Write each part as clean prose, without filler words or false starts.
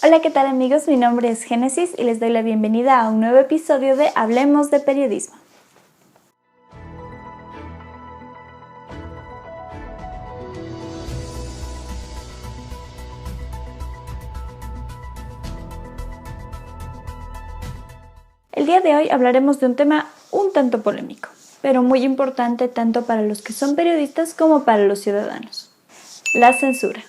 Hola, ¿qué tal amigos? Mi nombre es Génesis y les doy la bienvenida a un nuevo episodio de Hablemos de Periodismo. El día de hoy hablaremos de un tema un tanto polémico, pero muy importante tanto para los que son periodistas como para los ciudadanos. La censura.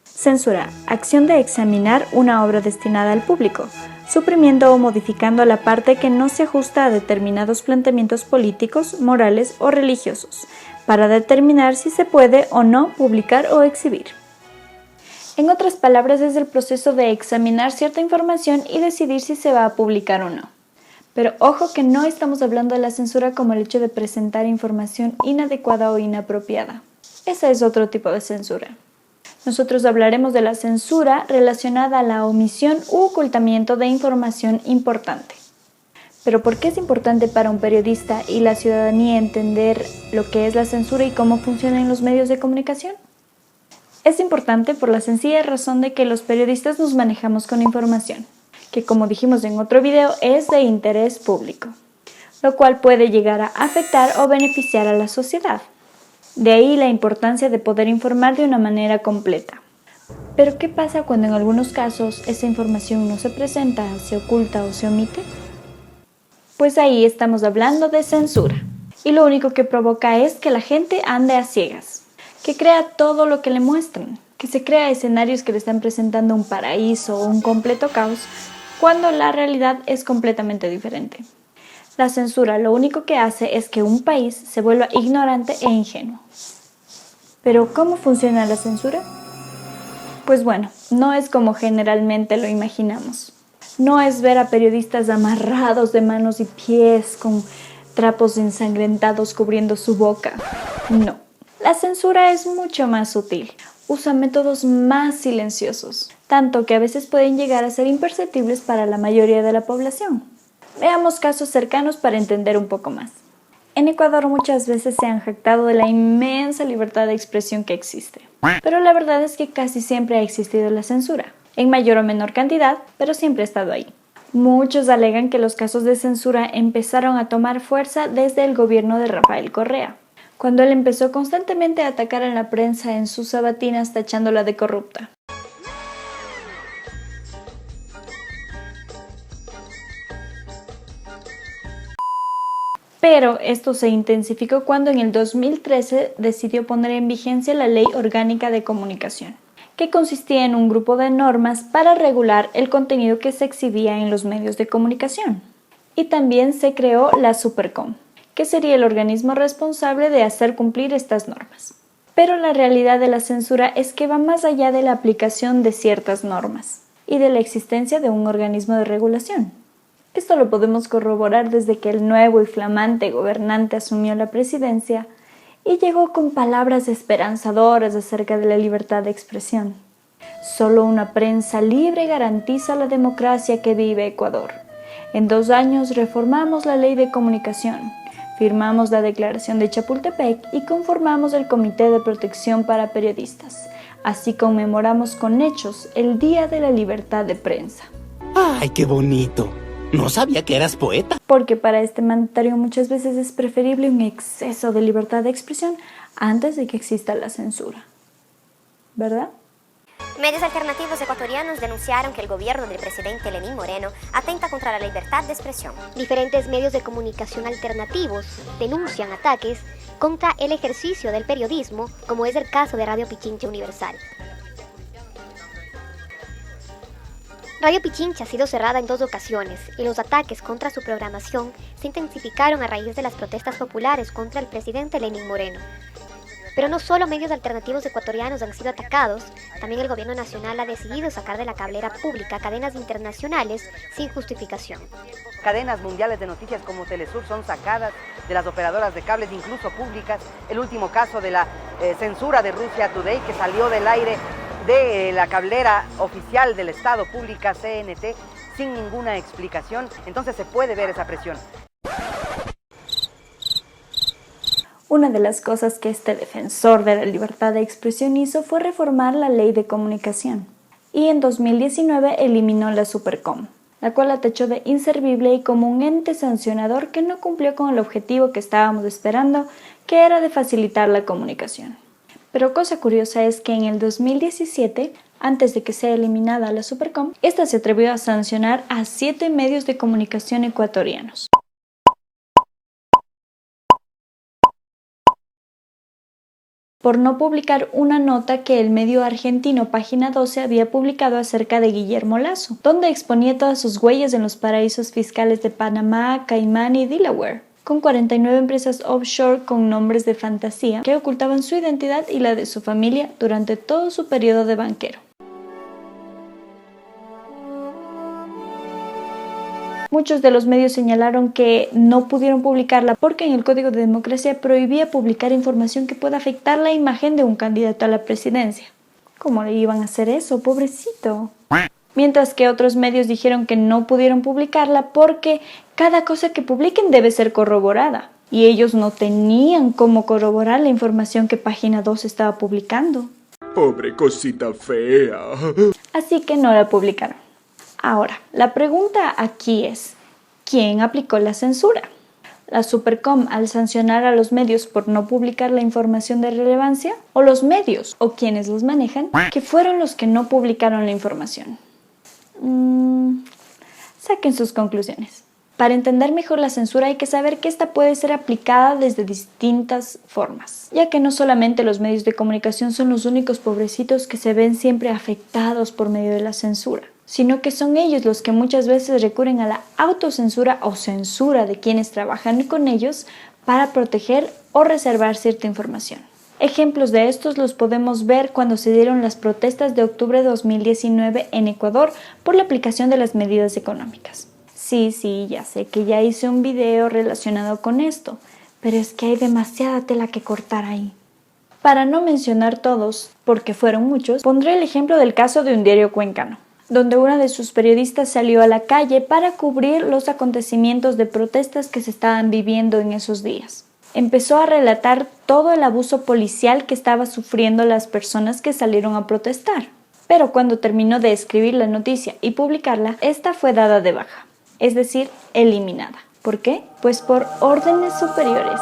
Censura, acción de examinar una obra destinada al público, suprimiendo o modificando la parte que no se ajusta a determinados planteamientos políticos, morales o religiosos, para determinar si se puede o no publicar o exhibir. En otras palabras, es el proceso de examinar cierta información y decidir si se va a publicar o no. Pero ojo que no estamos hablando de la censura como el hecho de presentar información inadecuada o inapropiada. Ese es otro tipo de censura. Nosotros hablaremos de la censura relacionada a la omisión u ocultamiento de información importante. Pero ¿por qué es importante para un periodista y la ciudadanía entender lo que es la censura y cómo funcionan los medios de comunicación? Es importante por la sencilla razón de que los periodistas nos manejamos con información, que como dijimos en otro video es de interés público, lo cual puede llegar a afectar o beneficiar a la sociedad. De ahí la importancia de poder informar de una manera completa. Pero ¿qué pasa cuando en algunos casos esa información no se presenta, se oculta o se omite? Pues ahí estamos hablando de censura. Y lo único que provoca es que la gente ande a ciegas, que crea todo lo que le muestran, que se crea escenarios que le están presentando un paraíso o un completo caos, cuando la realidad es completamente diferente. La censura lo único que hace es que un país se vuelva ignorante e ingenuo. ¿Pero cómo funciona la censura? Pues bueno, no es como generalmente lo imaginamos. No es ver a periodistas amarrados de manos y pies con trapos ensangrentados cubriendo su boca. No. La censura es mucho más sutil. Usa métodos más silenciosos, tanto que a veces pueden llegar a ser imperceptibles para la mayoría de la población. Veamos casos cercanos para entender un poco más. En Ecuador muchas veces se han jactado de la inmensa libertad de expresión que existe. Pero la verdad es que casi siempre ha existido la censura, en mayor o menor cantidad, pero siempre ha estado ahí. Muchos alegan que los casos de censura empezaron a tomar fuerza desde el gobierno de Rafael Correa, cuando él empezó constantemente a atacar a la prensa en sus sabatinas tachándola de corrupta. Pero esto se intensificó cuando en el 2013 decidió poner en vigencia la Ley Orgánica de Comunicación, que consistía en un grupo de normas para regular el contenido que se exhibía en los medios de comunicación. Y también se creó la Supercom, que sería el organismo responsable de hacer cumplir estas normas. Pero la realidad de la censura es que va más allá de la aplicación de ciertas normas y de la existencia de un organismo de regulación. Esto lo podemos corroborar desde que el nuevo y flamante gobernante asumió la presidencia y llegó con palabras esperanzadoras acerca de la libertad de expresión. Solo una prensa libre garantiza la democracia que vive Ecuador. En 2 años reformamos la ley de comunicación, firmamos la declaración de Chapultepec y conformamos el Comité de Protección para Periodistas. Así conmemoramos con hechos el Día de la Libertad de Prensa. ¡Ay, qué bonito! No sabía que eras poeta. Porque para este mandatario muchas veces es preferible un exceso de libertad de expresión antes de que exista la censura. ¿Verdad? Medios alternativos ecuatorianos denunciaron que el gobierno del presidente Lenín Moreno atenta contra la libertad de expresión. Diferentes medios de comunicación alternativos denuncian ataques contra el ejercicio del periodismo, como es el caso de Radio Pichincha Universal. Radio Pichincha ha sido cerrada en 2 ocasiones y los ataques contra su programación se intensificaron a raíz de las protestas populares contra el presidente Lenín Moreno. Pero no solo medios alternativos ecuatorianos han sido atacados, también el gobierno nacional ha decidido sacar de la cablera pública cadenas internacionales sin justificación. Cadenas mundiales de noticias como Telesur son sacadas de las operadoras de cables, incluso públicas. El último caso de la censura de Russia Today, que salió del aire de la cablera oficial del Estado pública CNT sin ninguna explicación. Entonces se puede ver esa presión. Una de las cosas que este defensor de la libertad de expresión hizo fue reformar la ley de comunicación. y en 2019 eliminó la Supercom, la cual la tachó de inservible y como un ente sancionador que no cumplió con el objetivo que estábamos esperando, que era de facilitar la comunicación. Pero cosa curiosa es que en el 2017, antes de que sea eliminada la Supercom, esta se atrevió a sancionar a 7 medios de comunicación ecuatorianos. Por no publicar una nota que el medio argentino Página 12 había publicado acerca de Guillermo Lasso, donde exponía todas sus huellas en los paraísos fiscales de Panamá, Caimán y Delaware, con 49 empresas offshore con nombres de fantasía que ocultaban su identidad y la de su familia durante todo su periodo de banquero. Muchos de los medios señalaron que no pudieron publicarla porque en el Código de Democracia prohibía publicar información que pueda afectar la imagen de un candidato a la presidencia. ¿Cómo le iban a hacer eso, pobrecito? Mientras que otros medios dijeron que no pudieron publicarla porque cada cosa que publiquen debe ser corroborada. Y ellos no tenían cómo corroborar la información que Página 12 estaba publicando. Pobre cosita fea. Así que no la publicaron. Ahora, la pregunta aquí es, ¿quién aplicó la censura? ¿La Supercom al sancionar a los medios por no publicar la información de relevancia? ¿O los medios, o quienes los manejan, que fueron los que no publicaron la información? Saquen sus conclusiones. Para entender mejor la censura hay que saber que esta puede ser aplicada desde distintas formas, ya que no solamente los medios de comunicación son los únicos pobrecitos que se ven siempre afectados por medio de la censura, sino que son ellos los que muchas veces recurren a la autocensura o censura de quienes trabajan con ellos para proteger o reservar cierta información. Ejemplos de estos los podemos ver cuando se dieron las protestas de octubre de 2019 en Ecuador por la aplicación de las medidas económicas. Sí, ya sé que ya hice un video relacionado con esto, pero es que hay demasiada tela que cortar ahí. Para no mencionar todos, porque fueron muchos, pondré el ejemplo del caso de un diario cuencano, donde una de sus periodistas salió a la calle para cubrir los acontecimientos de protestas que se estaban viviendo en esos días. Empezó a relatar todo el abuso policial que estaban sufriendo las personas que salieron a protestar. Pero cuando terminó de escribir la noticia y publicarla, esta fue dada de baja, es decir, eliminada. ¿Por qué? Pues por órdenes superiores.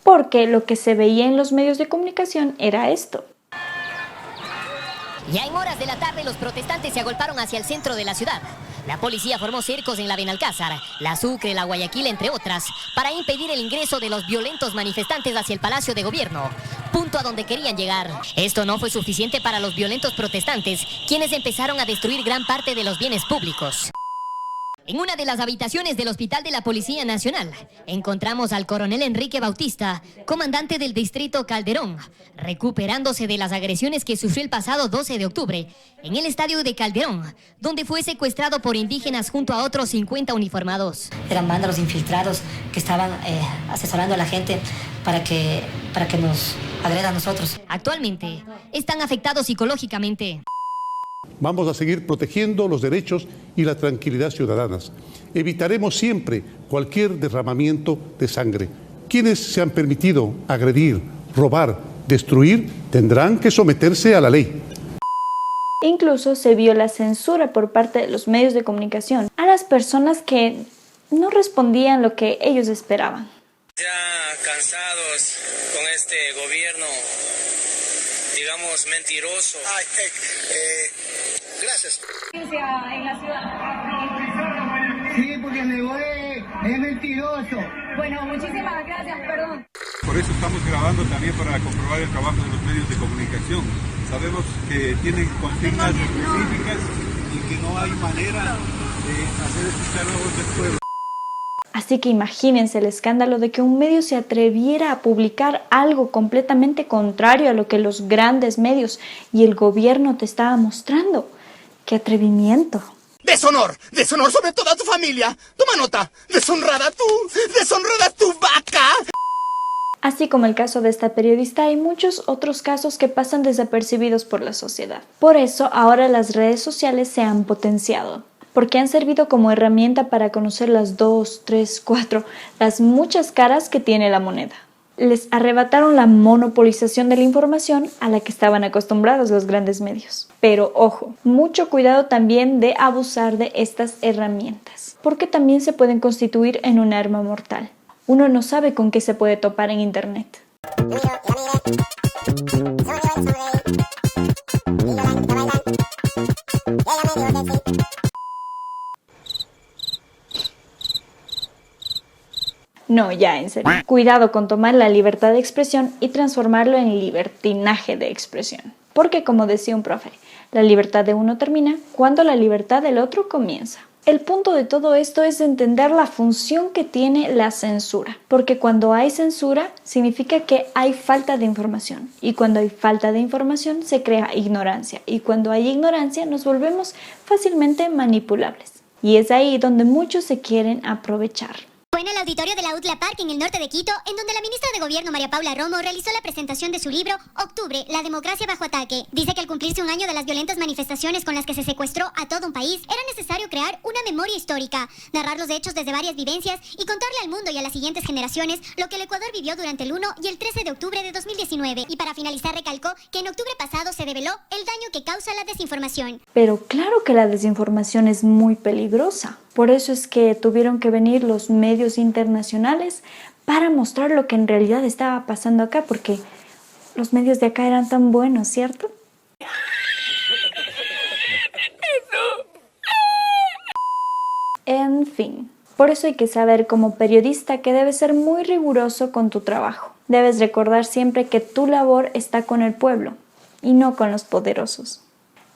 Porque lo que se veía en los medios de comunicación era esto. Ya en horas de la tarde los protestantes se agolparon hacia el centro de la ciudad. La policía formó cercos en la Benalcázar, la Sucre, la Guayaquil, entre otras, para impedir el ingreso de los violentos manifestantes hacia el Palacio de Gobierno, punto a donde querían llegar. Esto no fue suficiente para los violentos protestantes, quienes empezaron a destruir gran parte de los bienes públicos. En una de las habitaciones del Hospital de la Policía Nacional, encontramos al coronel Enrique Bautista, comandante del distrito Calderón, recuperándose de las agresiones que sufrió el pasado 12 de octubre en el estadio de Calderón, donde fue secuestrado por indígenas junto a otros 50 uniformados. Eran vándalos infiltrados que estaban asesorando a la gente para que nos agreda a nosotros. Actualmente, están afectados psicológicamente. Vamos a seguir protegiendo los derechos y la tranquilidad ciudadanas. Evitaremos siempre cualquier derramamiento de sangre. Quienes se han permitido agredir, robar, destruir, tendrán que someterse a la ley. Incluso se vio la censura por parte de los medios de comunicación a las personas que no respondían lo que ellos esperaban. Ya cansados con este gobierno, digamos, mentiroso. Gracias. En la ciudad. Sí, porque negó es mentiroso. Bueno, muchísimas gracias, perdón. Por eso estamos grabando también para comprobar el trabajo de los medios de comunicación. Sabemos que tienen consignas específicas y que no hay manera de hacer escuchar la voz del pueblo. Así que imagínense el escándalo de que un medio se atreviera a publicar algo completamente contrario a lo que los grandes medios y el gobierno te estaban mostrando. ¡Qué atrevimiento! ¡Deshonor! ¡Deshonor sobre toda tu familia! ¡Toma nota! ¡Deshonrada tu vaca! Así como el caso de esta periodista, hay muchos otros casos que pasan desapercibidos por la sociedad. Por eso, ahora las redes sociales se han potenciado, porque han servido como herramienta para conocer las 2, 3, 4, las muchas caras que tiene la moneda. Les arrebataron la monopolización de la información a la que estaban acostumbrados los grandes medios. Pero ojo, mucho cuidado también de abusar de estas herramientas, porque también se pueden constituir en un arma mortal. Uno no sabe con qué se puede topar en internet. No, ya, en serio. Cuidado con tomar la libertad de expresión y transformarlo en libertinaje de expresión. Porque, como decía un profe, la libertad de uno termina cuando la libertad del otro comienza. El punto de todo esto es entender la función que tiene la censura. Porque cuando hay censura, significa que hay falta de información. Y cuando hay falta de información, se crea ignorancia. Y cuando hay ignorancia, nos volvemos fácilmente manipulables. Y es ahí donde muchos se quieren aprovechar. Fue en el auditorio de la UTLA Park en el norte de Quito, en donde la ministra de Gobierno María Paula Romo realizó la presentación de su libro Octubre, la democracia bajo ataque. Dice que al cumplirse un año de las violentas manifestaciones con las que se secuestró a todo un país, era necesario crear una memoria histórica, narrar los hechos desde varias vivencias y contarle al mundo y a las siguientes generaciones lo que el Ecuador vivió durante el 1 y el 13 de octubre de 2019. Y para finalizar recalcó que en octubre pasado se develó el daño que causa la desinformación. Pero claro que la desinformación es muy peligrosa. Por eso es que tuvieron que venir los medios internacionales para mostrar lo que en realidad estaba pasando acá, porque los medios de acá eran tan buenos, ¿cierto? En fin, por eso hay que saber como periodista que debes ser muy riguroso con tu trabajo. Debes recordar siempre que tu labor está con el pueblo y no con los poderosos.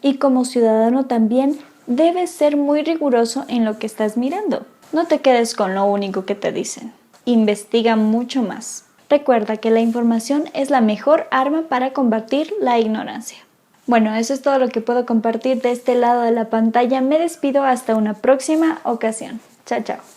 Y como ciudadano también debes ser muy riguroso en lo que estás mirando. No te quedes con lo único que te dicen. Investiga mucho más. Recuerda que la información es la mejor arma para combatir la ignorancia. Bueno, eso es todo lo que puedo compartir de este lado de la pantalla. Me despido hasta una próxima ocasión. Chao, chao.